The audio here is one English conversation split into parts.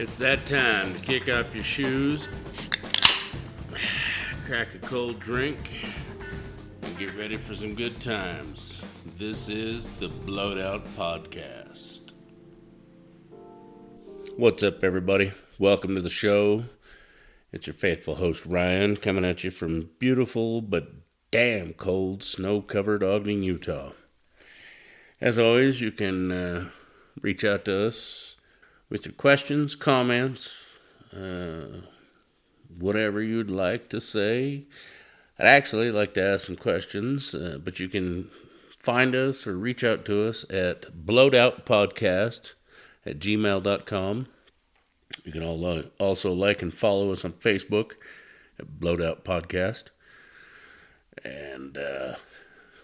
It's that time to kick off your shoes, crack a cold drink, and get ready for some good times. This is the Blowed Out Podcast. What's up, everybody? Welcome to the show. It's your faithful host, Ryan, coming at you from beautiful but damn cold, snow-covered Ogden, Utah. As always, you can reach out to us with your questions, comments, whatever you'd like to say. I'd actually like to ask some questions, but you can find us or reach out to us at blowedoutpodcast@gmail.com. You can also like and follow us on Facebook at Blowed Out Podcast. And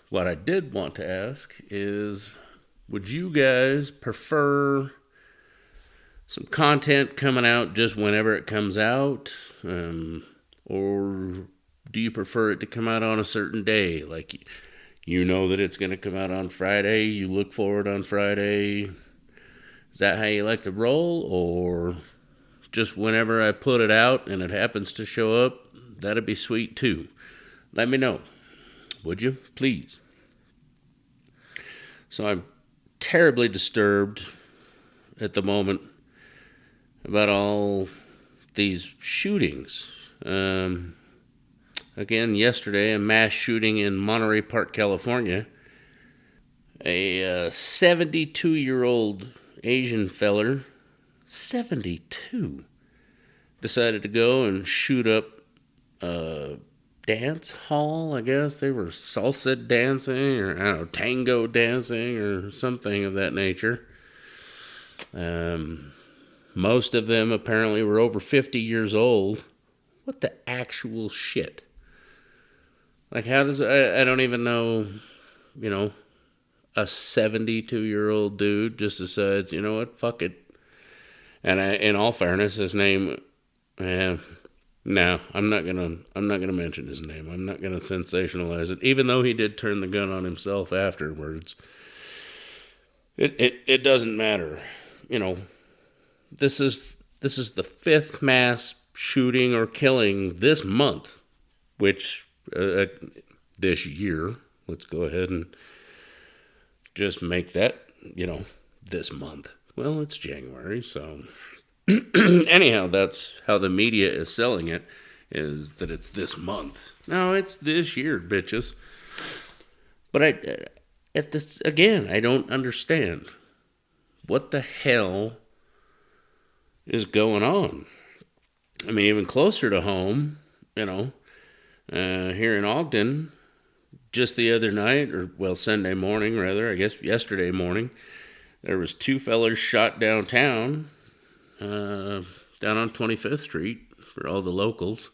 what I did want to ask is, would you guys prefer some content coming out just whenever it comes out? Or do you prefer it to come out on a certain day? Like, you know that it's going to come out on Friday, you look forward on Friday. Is that how you like to roll? Or just whenever I put it out and it happens to show up, that'd be sweet too. Let me know. Would you? Please. So I'm terribly disturbed at the moment about all these shootings. Again, yesterday, a mass shooting in Monterey Park, California. A 72-year-old Asian feller, 72, decided to go and shoot up a dance hall, I guess. They were salsa dancing, or I don't know, tango dancing, or something of that nature. Most of them apparently were over 50 years old. What the actual shit? Like, how does... I don't even know, a 72-year-old dude just decides, you know what, fuck it. And in all fairness, his name... No, I'm not gonna mention his name. I'm not gonna sensationalize it, even though he did turn the gun on himself afterwards. It doesn't matter. This is the fifth mass shooting or killing this month, which this year. Let's go ahead and just make that this month. Well, it's January, so. Anyhow, that's how the media is selling it, is that it's this month. No, it's this year, bitches. But I don't understand. What the hell is going on? I mean, even closer to home, here in Ogden, just the other night, Sunday morning, rather, I guess yesterday morning, there was two fellers shot downtown, down on 25th Street, for all the locals.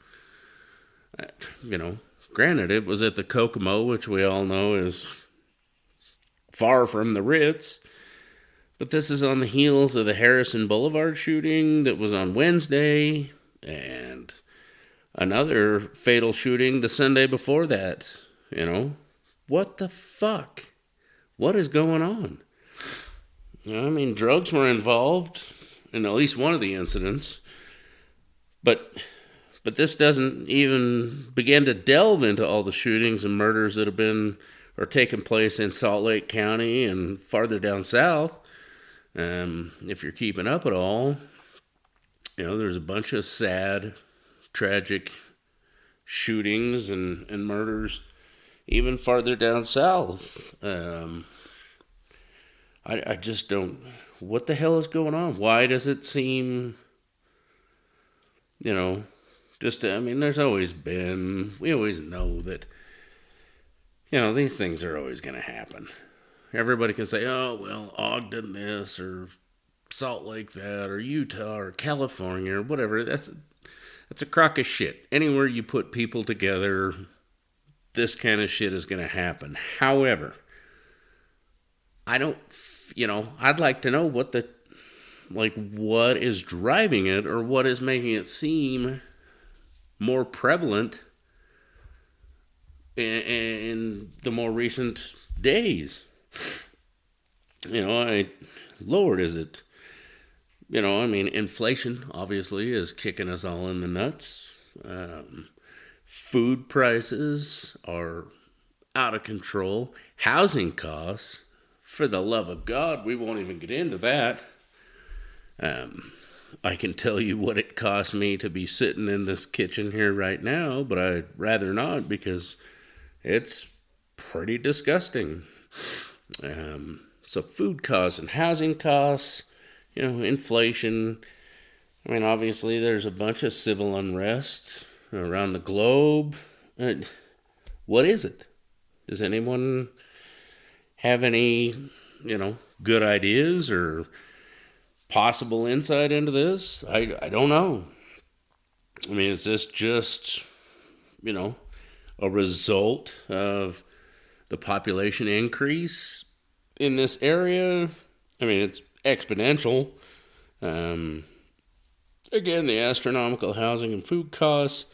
Granted, it was at the Kokomo, which we all know is far from the Ritz, but this is on the heels of the Harrison Boulevard shooting that was on Wednesday, and another fatal shooting the Sunday before that. What the fuck? What is going on? Drugs were involved in at least one of the incidents, but this doesn't even begin to delve into all the shootings and murders that have been or taken place in Salt Lake County and farther down south. If you're keeping up at all, there's a bunch of sad, tragic shootings and murders even farther down south. I just don't... What the hell is going on? Why does it seem, there's always been... We always know that, these things are always going to happen. Everybody can say, oh, well, Ogden this, or Salt Lake that, or Utah, or California, or whatever. That's a crock of shit. Anywhere you put people together, this kind of shit is going to happen. However, I'd like to know what is driving it, or what is making it seem more prevalent in the more recent days. Lord, is it Inflation obviously is kicking us all in the nuts. Food prices are out of control. Housing costs, for the love of God, we won't even get into that. I can tell you what it cost me to be sitting in this kitchen here right now, but I'd rather not because it's pretty disgusting. So food costs and housing costs, inflation. Obviously there's a bunch of civil unrest around the globe. What is it? Does anyone have any, good ideas or possible insight into this? I don't know. Is this just, a result of the population increase in this area? It's exponential. Again, the astronomical housing and food costs.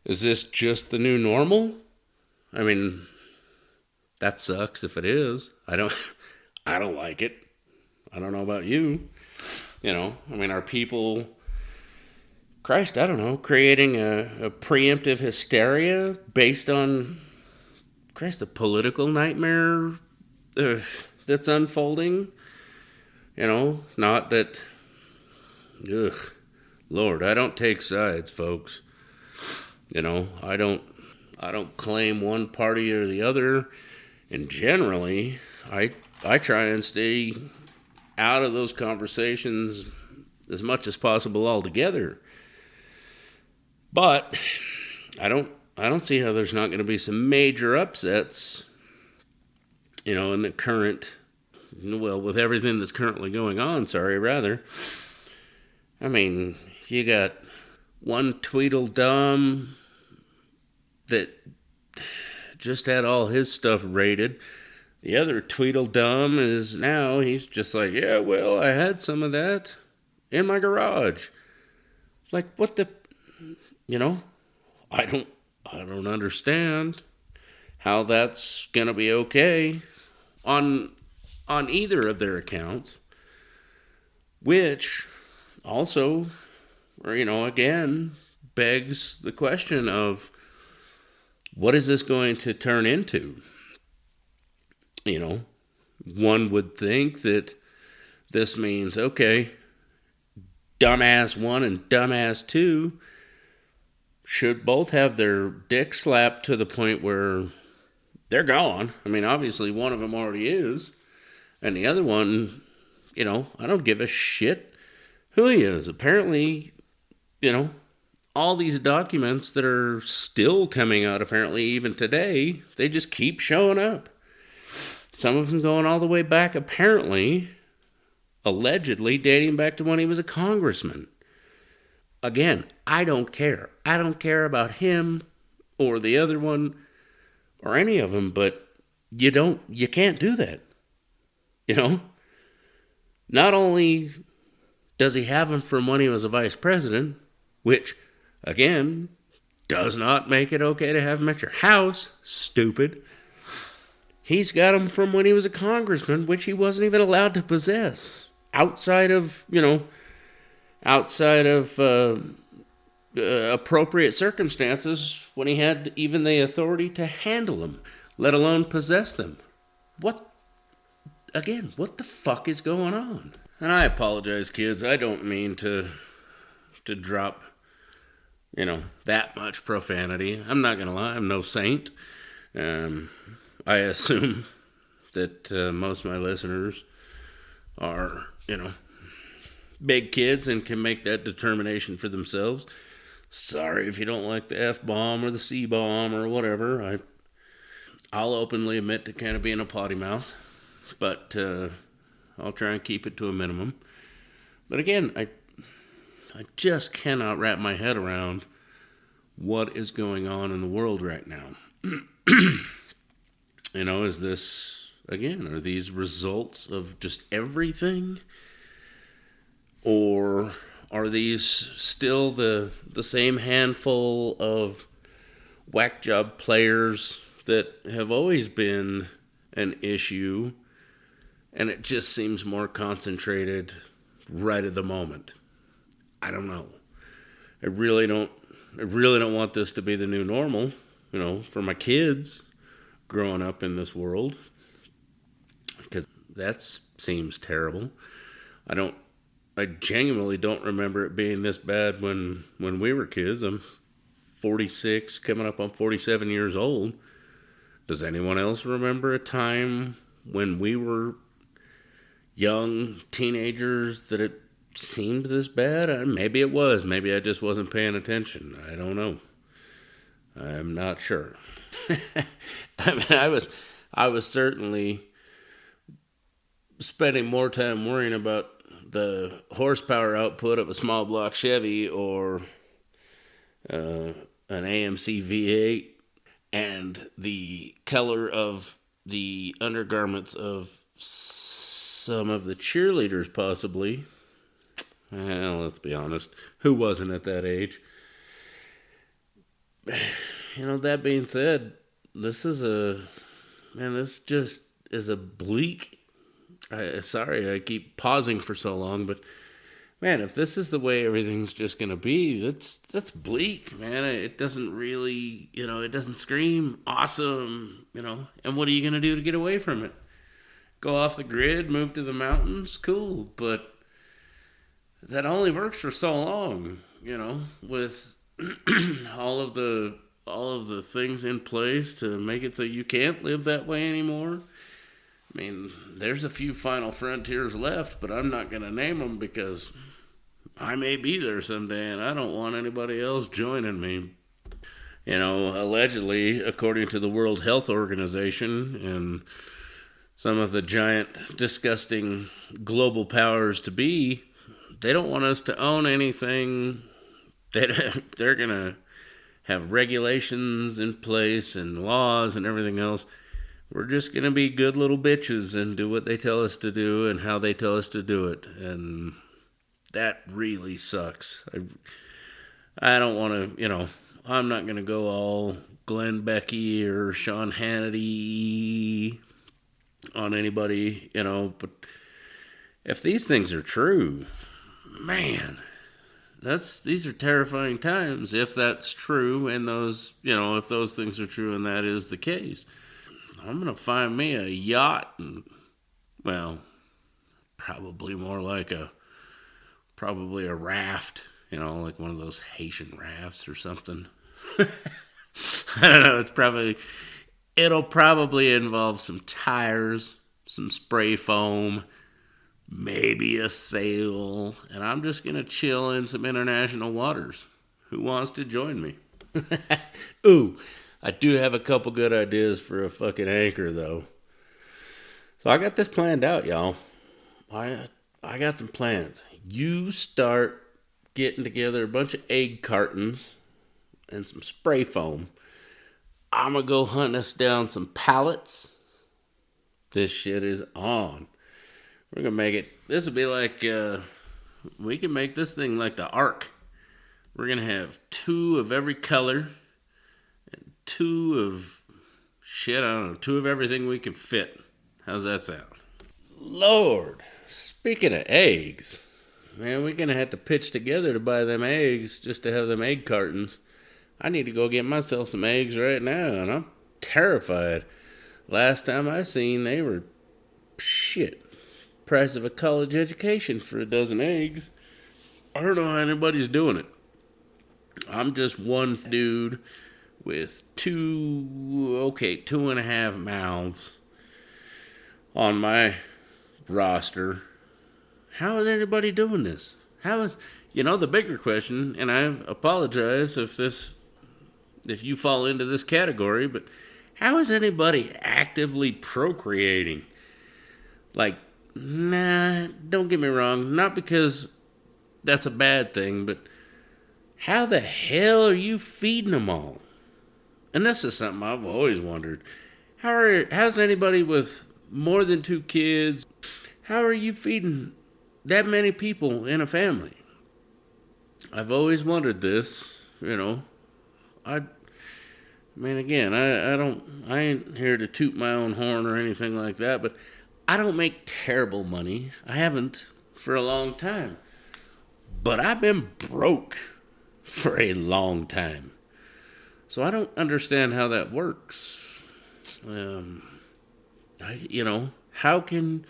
Is this just the new normal? That sucks if it is. I don't like it. I don't know about you. Are people, Christ, I don't know, creating a preemptive hysteria based on, Christ, the political nightmare that's unfolding? Not that, Lord, I don't take sides, folks. I don't claim one party or the other. And generally, I try and stay out of those conversations as much as possible altogether. But I don't see how there's not going to be some major upsets, in the current, with everything that's currently going on, you got one Tweedledum that just had all his stuff raided. The other Tweedledum is now, he's just like, yeah, well, I had some of that in my garage. Like, what the, I don't understand how that's gonna be okay on either of their accounts, which also, again, begs the question of what is this going to turn into? One would think that this means, okay, dumbass 1 and dumbass 2 should both have their dick slapped to the point where they're gone. Obviously one of them already is. And the other one, I don't give a shit who he is. Apparently, all these documents that are still coming out, apparently even today, they just keep showing up. Some of them going all the way back, apparently, allegedly dating back to when he was a congressman. Again, I don't care. I don't care about him or the other one or any of them, but you can't do that. Not only does he have them from when he was a vice president, which, again, does not make it okay to have them at your house, stupid. He's got them from when he was a congressman, which he wasn't even allowed to possess. Outside of appropriate circumstances when he had even the authority to handle them, let alone possess them. What the fuck is going on? And I apologize, kids. I don't mean to drop, that much profanity. I'm not going to lie. I'm no saint. I assume that most of my listeners are, big kids and can make that determination for themselves. Sorry if you don't like the F-bomb or the C-bomb or whatever. I'll openly admit to kind of being a potty mouth, but I'll try and keep it to a minimum. But again, I just cannot wrap my head around what is going on in the world right now. Is this, again, are these results of just everything? Or are these still the same handful of whack job players that have always been an issue, and it just seems more concentrated right at the moment. I don't know. I really don't. I really don't want this to be the new normal. For my kids growing up in this world, because that seems terrible. I don't. I genuinely don't remember it being this bad when we were kids. I'm 46, coming up on 47 years old. Does anyone else remember a time when we were young teenagers that it seemed this bad? Maybe it was. Maybe I just wasn't paying attention. I don't know. I'm not sure. I mean, I was certainly spending more time worrying about the horsepower output of a small block Chevy or an AMC V8 and the color of the undergarments of some of the cheerleaders, possibly. Well, let's be honest. Who wasn't at that age? That being said, this just is a bleak. Sorry, I keep pausing for so long, but man, if this is the way everything's just gonna be, that's bleak, man. It doesn't really, it doesn't scream awesome, And what are you gonna do to get away from it? Go off the grid, move to the mountains, cool, but that only works for so long, with all of the things in place to make it so you can't live that way anymore. I mean, there's a few final frontiers left, but I'm not going to name them because I may be there someday and I don't want anybody else joining me. Allegedly, according to the World Health Organization and some of the giant, disgusting global powers to be, they don't want us to own anything. They're going to have regulations in place and laws and everything else. We're just going to be good little bitches and do what they tell us to do and how they tell us to do it. And that really sucks. I don't want to, I'm not going to go all Glenn Becky or Sean Hannity on anybody, but if these things are true, man, these are terrifying times if that's true and if those things are true and that is the case. I'm going to find me a yacht and, probably more like probably a raft, like one of those Haitian rafts or something. I don't know. It'll probably involve some tires, some spray foam, maybe a sail, and I'm just going to chill in some international waters. Who wants to join me? Ooh, I do have a couple good ideas for a fucking anchor, though. So I got this planned out, y'all. I got some plans. You start getting together a bunch of egg cartons and some spray foam. I'm going to go hunt us down some pallets. This shit is on. We're going to make it. This will be like, we can make this thing like the Ark. We're going to have 2 of every color. And 2 of everything we can fit. How's that sound? Lord, speaking of eggs, man, we're going to have to pitch together to buy them eggs just to have them egg cartons. I need to go get myself some eggs right now, and I'm terrified. Last time I seen, they were, price of a college education for a dozen eggs. I don't know how anybody's doing it. I'm just one dude with 2.5 mouths on my roster. How is anybody doing this? The bigger question, and I apologize if you fall into this category, but how is anybody actively procreating? Like, nah, don't get me wrong, not because that's a bad thing, but how the hell are you feeding them all? And this is something I've always wondered. How's anybody with more than 2 kids, how are you feeding that many people in a family? I've always wondered this, I ain't here to toot my own horn or anything like that, but I don't make terrible money. I haven't for a long time. But I've been broke for a long time. So I don't understand how that works. You know, how do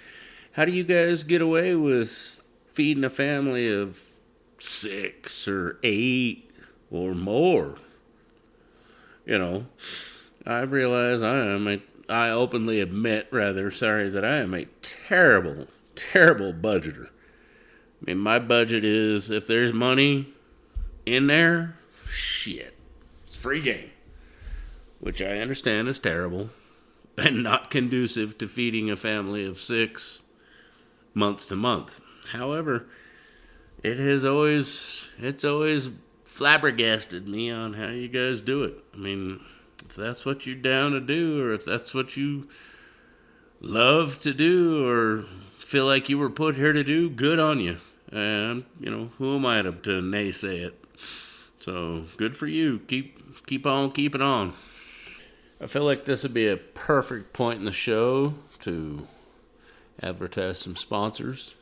you guys get away with feeding a family of 6 or 8 or more? You know, I realize I openly admit, rather, sorry, that I am a terrible, terrible budgeter. I mean, my budget is, if there's money in there, shit, it's free game. Which I understand is terrible and not conducive to feeding a family of 6 months to month. However, it's always flabbergasted me on how you guys do it. I mean, if that's what you're down to do, or if that's what you love to do, or feel like you were put here to do, good on you. And, you know, who am I to naysay it? So, good for you. Keep on keeping on. I feel like this would be a perfect point in the show to advertise some sponsors.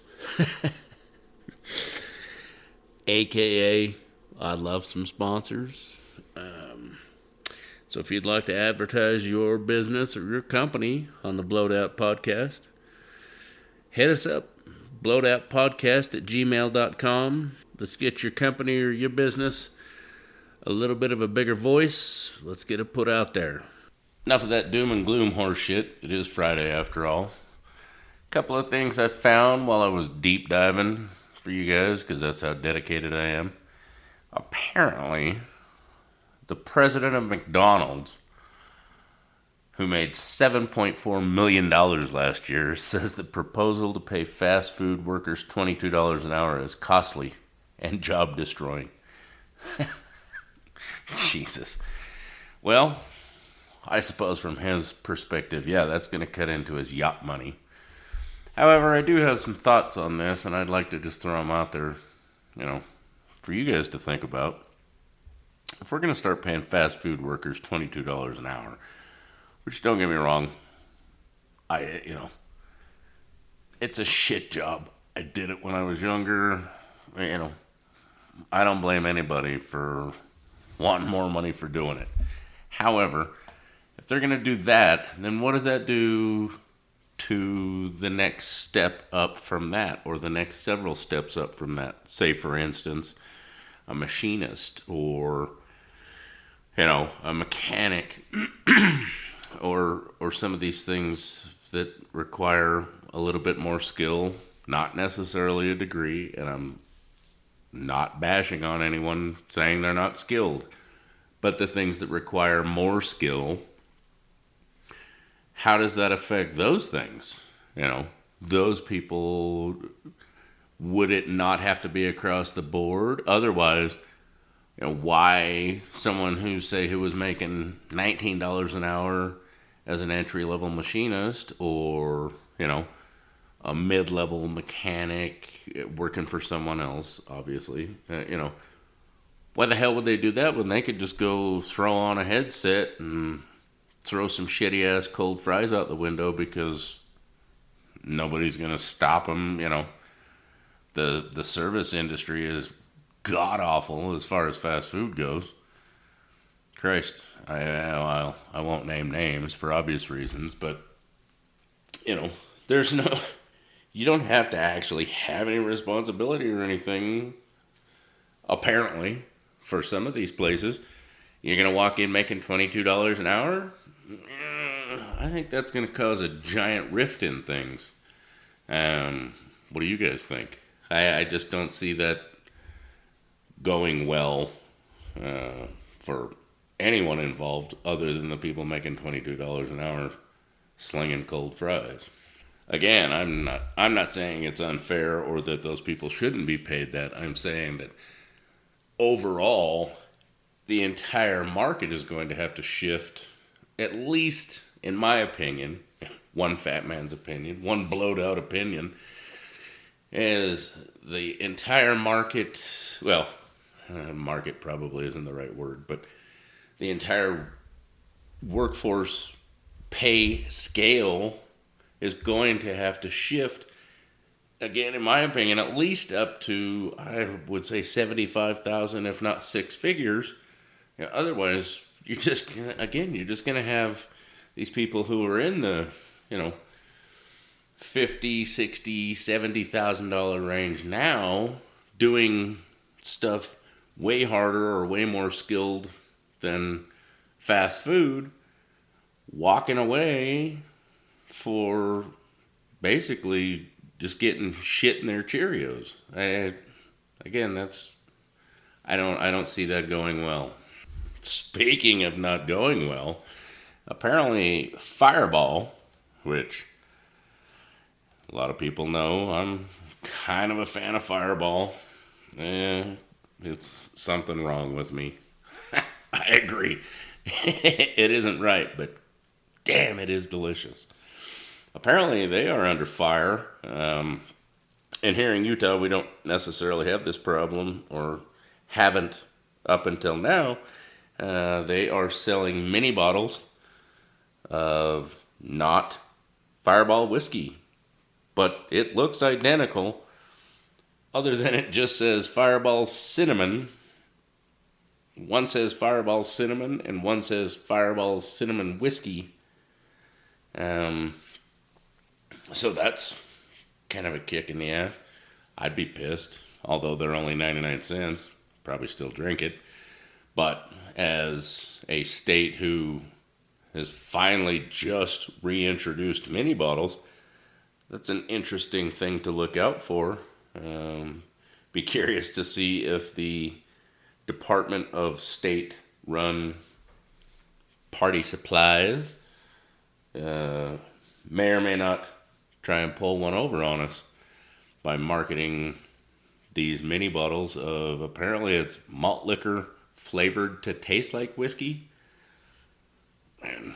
AKA, I'd love some sponsors. So if you'd like to advertise your business or your company on the Blowed Out Podcast, hit us up, blowedoutpodcast@gmail.com. Let's get your company or your business a little bit of a bigger voice. Let's get it put out there. Enough of that doom and gloom horse shit. It is Friday after all. A couple of things I found while I was deep diving for you guys, because that's how dedicated I am. Apparently, the president of McDonald's, who made $7.4 million last year, says the proposal to pay fast food workers $22 an hour is costly and job destroying. Jesus. Well, I suppose from his perspective, yeah, that's going to cut into his yacht money. However, I do have some thoughts on this, and I'd like to just throw them out there, you know, for you guys to think about. If we're going to start paying fast food workers $22 an hour, which, don't get me wrong, it's a shit job. I did it when I was younger. You know, I don't blame anybody for wanting more money for doing it. However, if they're going to do that, then what does that do to the next step up from that, or the next several steps up from that? Say, for instance, a machinist, or, you know, a mechanic, or some of these things that require a little bit more skill, not necessarily a degree, and I'm not bashing on anyone saying they're not skilled, but the things that require more skill, how does that affect those things? You know, those people, would it not have to be across the board? Otherwise, you know, why someone who was making $19 an hour as an entry-level machinist, or, you know, a mid-level mechanic working for someone else, obviously, you know, why the hell would they do that when they could just go throw on a headset and throw some shitty-ass cold fries out the window, because nobody's going to stop them? You know, the service industry is god-awful as far as fast food goes. Christ, I won't name names for obvious reasons, but, you know, you don't have to actually have any responsibility or anything, apparently, for some of these places. You're going to walk in making $22 an hour? I think that's going to cause a giant rift in things. What do you guys think? I just don't see that going well for anyone involved, other than the people making $22 an hour slinging cold fries. Again, I'm not saying it's unfair or that those people shouldn't be paid that. I'm saying that overall, the entire market is going to have to shift, at least in my opinion, one fat man's opinion, one blowed out opinion, is the entire market, well, market probably isn't the right word, but the entire workforce pay scale is going to have to shift again, in my opinion, at least up to, I would say, 75,000, if not six figures. Otherwise, you're just gonna have these people who are in the, you know, 50, 60, $70,000 range now doing stuff way harder or way more skilled than fast food, walking away for basically just getting shit in their Cheerios. Again, I don't see that going well. Speaking of not going well, apparently Fireball, which a lot of people know I'm kind of a fan of Fireball. It's something wrong with me. I agree. It isn't right, but damn, it is delicious. Apparently, they are under fire. And here in Utah, we don't necessarily have this problem, or haven't up until now. They are selling mini bottles of not Fireball whiskey, but it looks identical, other than it just says Fireball Cinnamon. One says Fireball Cinnamon, and one says Fireball Cinnamon Whiskey. So that's kind of a kick in the ass. I'd be pissed, although they're only 99 cents. Probably still drink it. But as a state who has finally just reintroduced mini bottles, that's an interesting thing to look out for. Be curious to see if the Department of State run party supplies may or may not try and pull one over on us by marketing these mini bottles of, apparently it's malt liquor flavored to taste like whiskey. And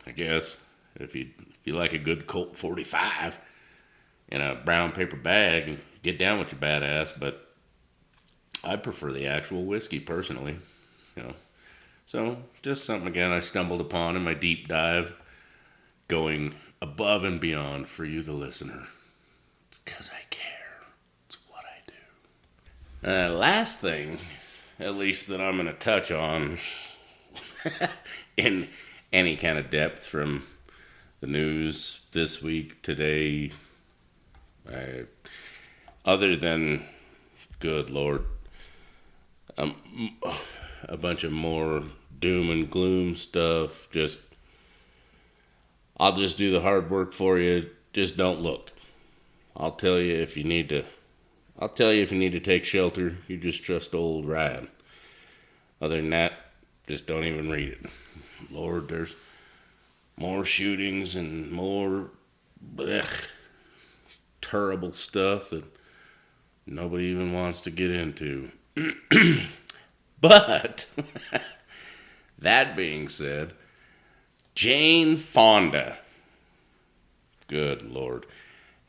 I guess if you like a good Colt 45 in a brown paper bag, get down with your badass, but I prefer the actual whiskey personally, you know. So just something again I stumbled upon in my deep dive, going above and beyond for you, the listener. It's because I care. It's what I do. Last thing, at least that I'm going to touch on in any kind of depth from the news this week, today, other than, good Lord, a bunch of more doom and gloom stuff. I'll just do the hard work for you. Just don't look. I'll tell you if you need to take shelter. You just trust old Ryan. Other than that, just don't even read it. Lord, there's more shootings and more terrible stuff that nobody even wants to get into. But, that being said, Jane Fonda. Good Lord.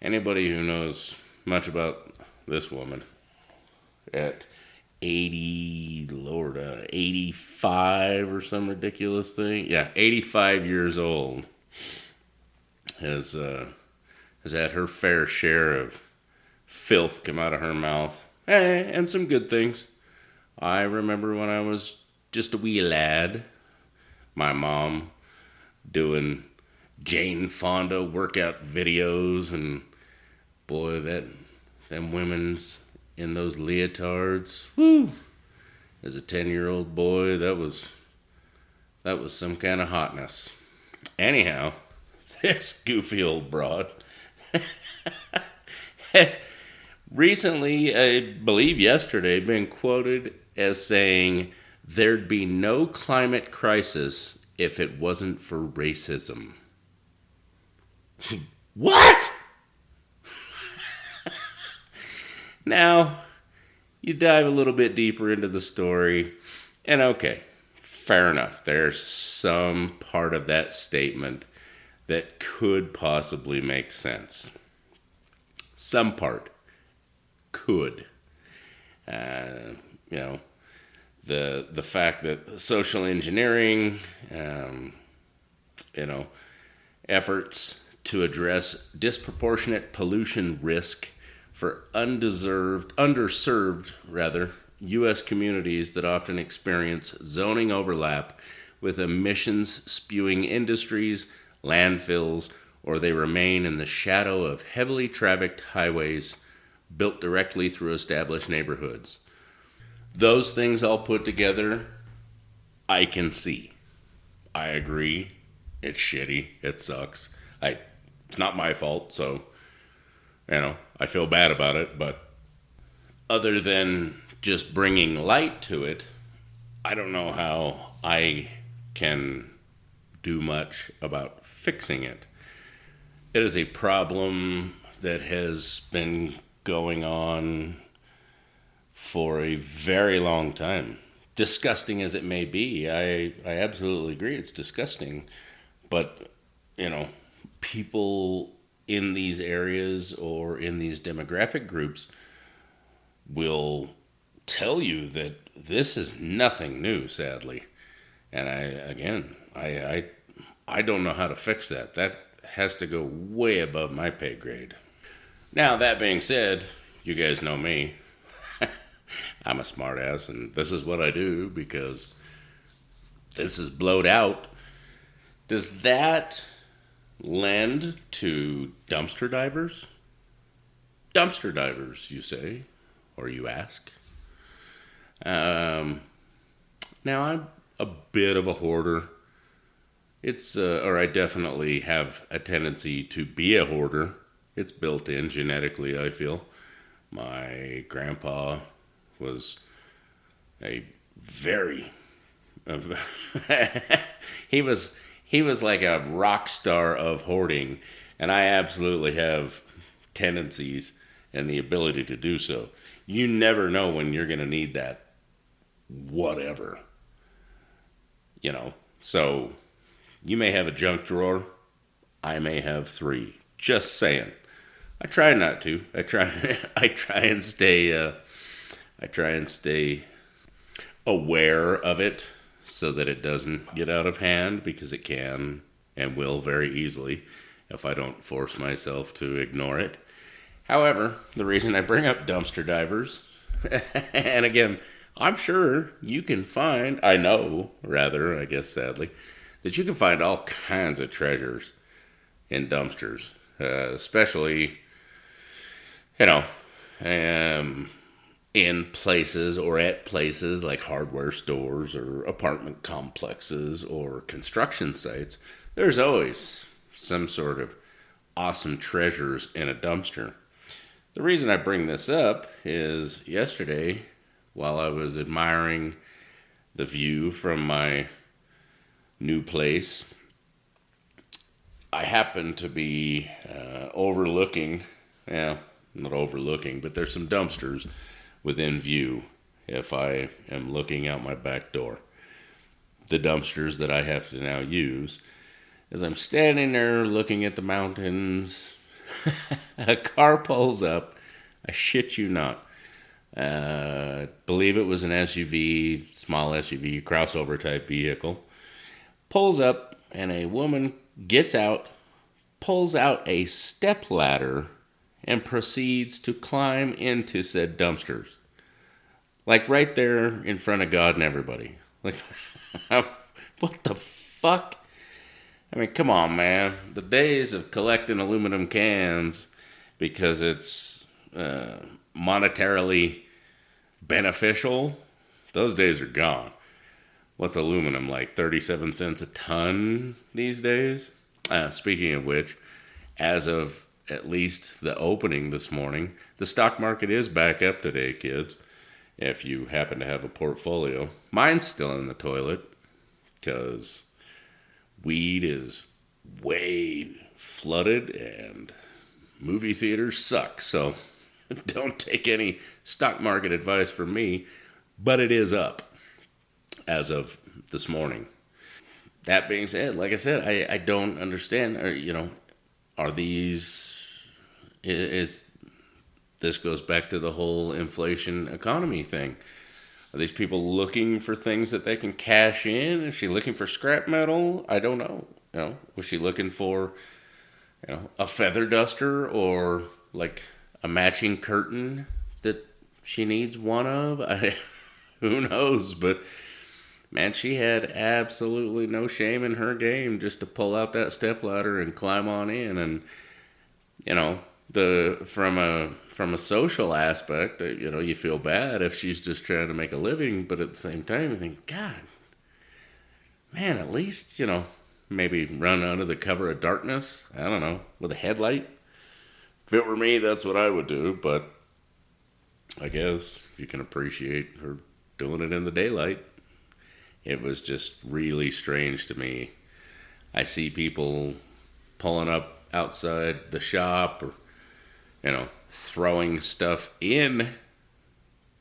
Anybody who knows much about this woman at 85 or some ridiculous thing. Yeah, 85 years old has had her fair share of filth come out of her mouth. And some good things. I remember when I was just a wee lad, my mom doing Jane Fonda workout videos, and boy, them women's in those leotards, whoo! As a 10-year-old boy, that was some kind of hotness. Anyhow, this goofy old broad has recently, I believe yesterday, been quoted as saying there'd be no climate crisis if it wasn't for racism. What? Now, you dive a little bit deeper into the story, and okay, fair enough. There's some part of that statement that could possibly make sense. Some part could. The fact that social engineering, efforts to address disproportionate pollution risk for underserved rather, U.S. communities that often experience zoning overlap with emissions spewing industries, landfills, or they remain in the shadow of heavily trafficked highways built directly through established neighborhoods. Those things all put together, I can see. I agree. It's shitty. It sucks. It's not my fault, so I feel bad about it, but other than just bringing light to it, I don't know how I can do much about fixing it. It is a problem that has been going on for a very long time. Disgusting as it may be, I absolutely agree it's disgusting. But, you know, people in these areas or in these demographic groups will tell you that this is nothing new, sadly. And I don't know how to fix that. That has to go way above my pay grade. Now, that being said, you guys know me. I'm a smartass, and this is what I do because this is blowed out. Does that lend to dumpster divers? Dumpster divers, you say, or you ask. Now, I'm a bit of a hoarder. Or I definitely have a tendency to be a hoarder. It's built in genetically, I feel. My grandpa was a very he was like a rock star of hoarding, and I absolutely have tendencies and the ability to do so. You never know when you're going to need that whatever. So you may have a junk drawer, I may have three. Just saying. I try not to. I try and stay aware of it so that it doesn't get out of hand, because it can and will very easily if I don't force myself to ignore it. However, the reason I bring up dumpster divers, and again, I'm sure you can find, I know, rather, I guess sadly, that you can find all kinds of treasures in dumpsters, especially, you know, in places or at places like hardware stores or apartment complexes or construction sites. There's always some sort of awesome treasures in a dumpster. The reason I bring this up is yesterday, while I was admiring the view from my new place, I happened to be overlooking, not overlooking, but there's some dumpsters within view if I am looking out my back door. The dumpsters that I have to now use. As I'm standing there looking at the mountains, a car pulls up. I shit you not. Believe it was an SUV, small SUV, crossover type vehicle. Pulls up, and a woman gets out, pulls out a step ladder, and proceeds to climb into said dumpsters. Like right there in front of God and everybody. Like, what the fuck? I mean, come on, man. The days of collecting aluminum cans because it's monetarily beneficial, those days are gone. What's aluminum, like 37 cents a ton these days? Speaking of which, as of at least the opening this morning, the stock market is back up today, kids, if you happen to have a portfolio. Mine's still in the toilet because weed is way flooded and movie theaters suck. So don't take any stock market advice from me, but it is up as of this morning. That being said, like I said, I don't understand. Are these... This goes back to the whole inflation economy thing. Are these people looking for things that they can cash in? Is she looking for scrap metal? I don't know. Was she looking for, a feather duster or like a matching curtain that she needs one of. Who knows? But man, she had absolutely no shame in her game just to pull out that stepladder and climb on in. And you know, the from a social aspect, you feel bad if she's just trying to make a living, but at the same time, you think, God, man, at least maybe run under the cover of darkness. I don't know, with a headlight. If it were me, that's what I would do. But I guess you can appreciate her doing it in the daylight. It was just really strange to me. I see people pulling up outside the shop or, throwing stuff in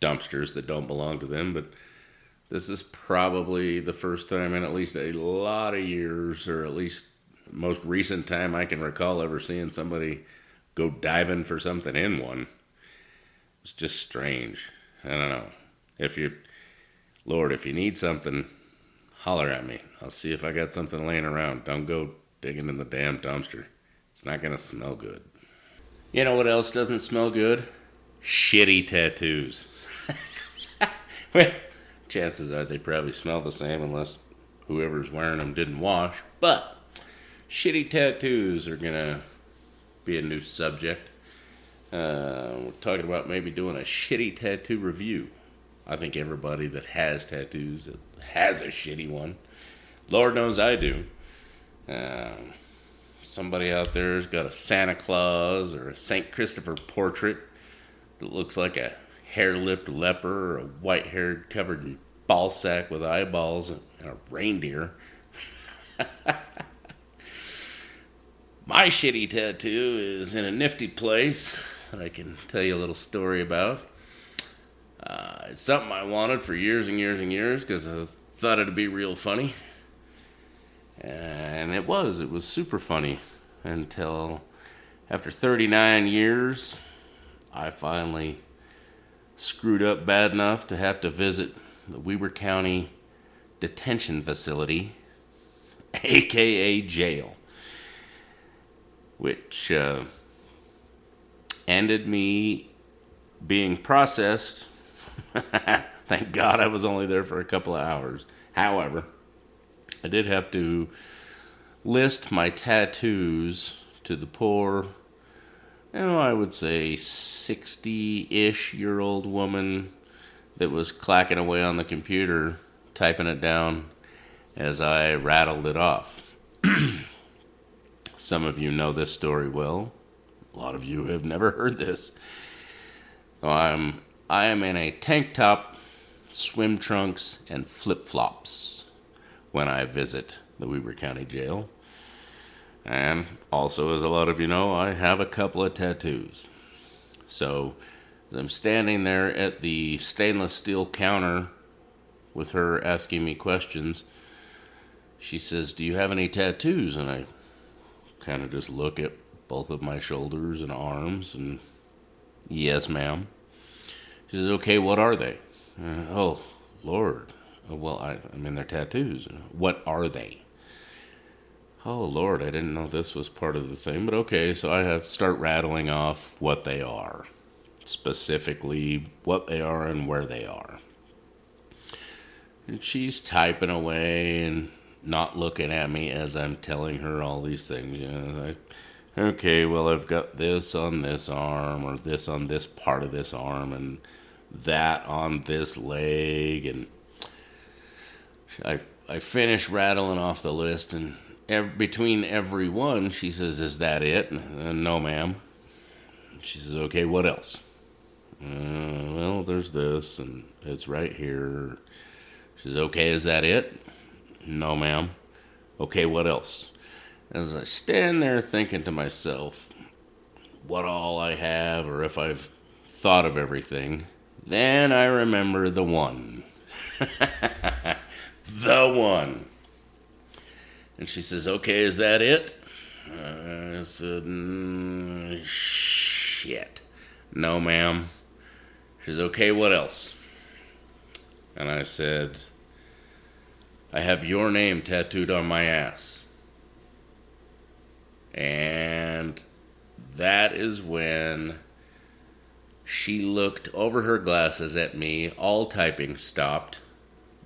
dumpsters that don't belong to them. But this is probably the first time in at least a lot of years, or at least most recent time I can recall ever seeing somebody go diving for something in one. It's just strange. I don't know. Lord, if you need something, holler at me. I'll see if I got something laying around. Don't go digging in the damn dumpster. It's not going to smell good. You know what else doesn't smell good? Shitty tattoos. Well, chances are they probably smell the same unless whoever's wearing them didn't wash. But shitty tattoos are going to be a new subject. We're talking about maybe doing a shitty tattoo review. I think everybody that has tattoos has a shitty one. Lord knows I do. Somebody out there's got a Santa Claus or a St. Christopher portrait that looks like a hair-lipped leper or a white-haired covered in ball sack with eyeballs and a reindeer. My shitty tattoo is in a nifty place that I can tell you a little story about. It's something I wanted for years and years and years because I thought it'd be real funny. And it was super funny until after 39 years, I finally screwed up bad enough to have to visit the Weber County Detention Facility, aka jail, which ended me being processed. Thank God I was only there for a couple of hours. However, I did have to list my tattoos to the poor, I would say 60-ish year old woman that was clacking away on the computer, typing it down as I rattled it off. Some of you know this story well. A lot of you have never heard this. So I am in a tank top, swim trunks, and flip-flops when I visit the Weber County Jail. And also, as a lot of you know, I have a couple of tattoos. So, as I'm standing there at the stainless steel counter with her asking me questions, she says, "Do you have any tattoos?" And I kind of just look at both of my shoulders and arms and, "Yes, ma'am." She says, "Okay, what are they?" "Oh, Lord. Well, I mean, they're tattoos. What are they?" "Oh, Lord, I didn't know this was part of the thing, but okay." So I have to start rattling off what they are, specifically what they are and where they are. And she's typing away and not looking at me as I'm telling her all these things. Okay, well, I've got this on this arm, or this on this part of this arm, and that on this leg, and I finish rattling off the list, and between every one, she says, "Is that it?" "No, ma'am." She says, "Okay, what else?" Well, there's this, and it's right here." She says, "Okay, is that it?" "No, ma'am." "Okay, what else?" As I stand there thinking to myself what all I have, or if I've thought of everything, then I remember the one. The one. And she says, "Okay, is that it?" I said, "Shit. No, ma'am." She says, "Okay, what else?" And I said, "I have your name tattooed on my ass." And that is when She looked over her glasses at me. All typing stopped.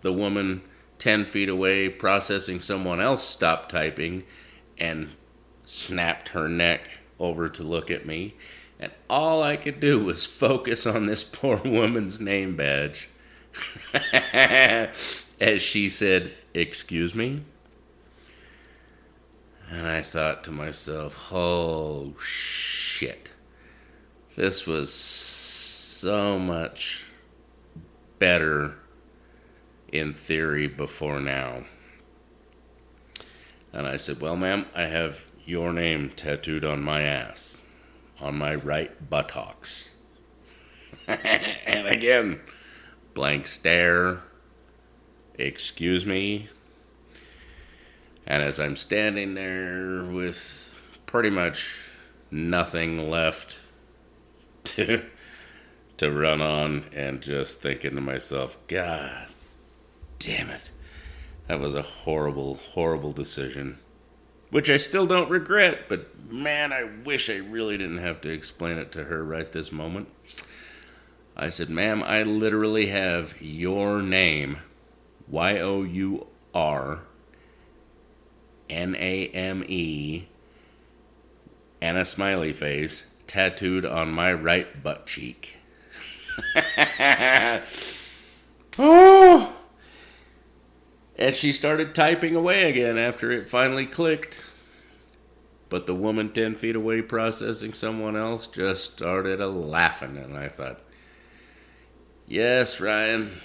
The woman 10 feet away processing someone else stopped typing and snapped her neck over to look at me. And all I could do was focus on this poor woman's name badge as she said, "Excuse me?" And I thought to myself, oh shit. This was so much better in theory before now. And I said, "Well, ma'am, I have your name tattooed on my ass, on my right buttocks." And again, blank stare, "Excuse me?" And as I'm standing there with pretty much nothing left to run on and just thinking to myself, God damn it. That was a horrible, horrible decision. Which I still don't regret, but man, I wish I really didn't have to explain it to her right this moment. I said, "Ma'am, I literally have your name, YOURNAME, and a smiley face, tattooed on my right butt cheek." Oh! And she started typing away again after it finally clicked. But the woman 10 feet away processing someone else just started laughing. And I thought, yes, Ryan,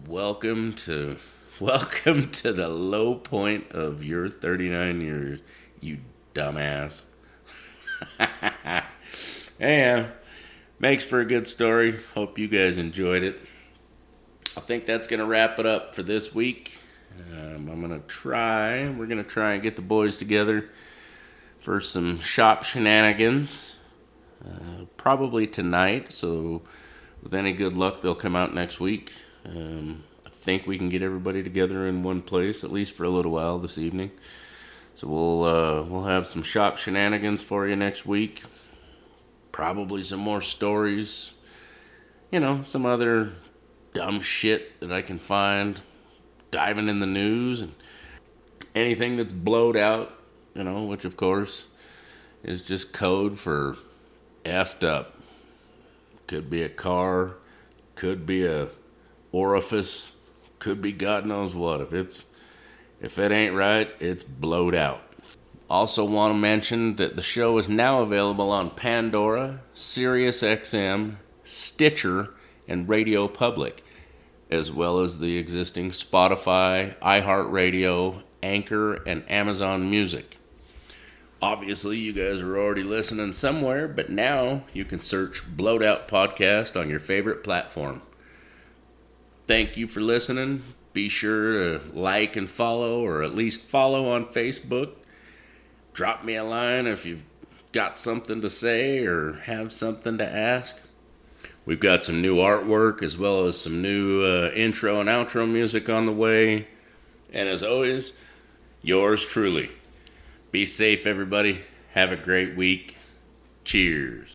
welcome to the low point of your 39 years, you dumbass. Yeah, makes for a good story. Hope you guys enjoyed it. I think that's going to wrap it up for this week. We're going to try and get the boys together for some shop shenanigans. Probably tonight, so with any good luck, they'll come out next week. I think we can get everybody together in one place, at least for a little while this evening. So we'll have some shop shenanigans for you next week. Probably some more stories. Some other dumb shit that I can find. Diving in the news and anything that's blowed out, which of course is just code for effed up. Could be a car, could be a orifice, could be God knows what. If it ain't right, it's blowed out. Also want to mention that the show is now available on Pandora, SiriusXM, Stitcher, and Radio Public, as well as the existing Spotify, iHeartRadio, Anchor, and Amazon Music. Obviously, you guys are already listening somewhere, but now you can search Blowed Out Podcast on your favorite platform. Thank you for listening. Be sure to like and follow, or at least follow on Facebook. Drop me a line if you've got something to say or have something to ask. We've got some new artwork as well as some new intro and outro music on the way. And as always, yours truly. Be safe, everybody. Have a great week. Cheers.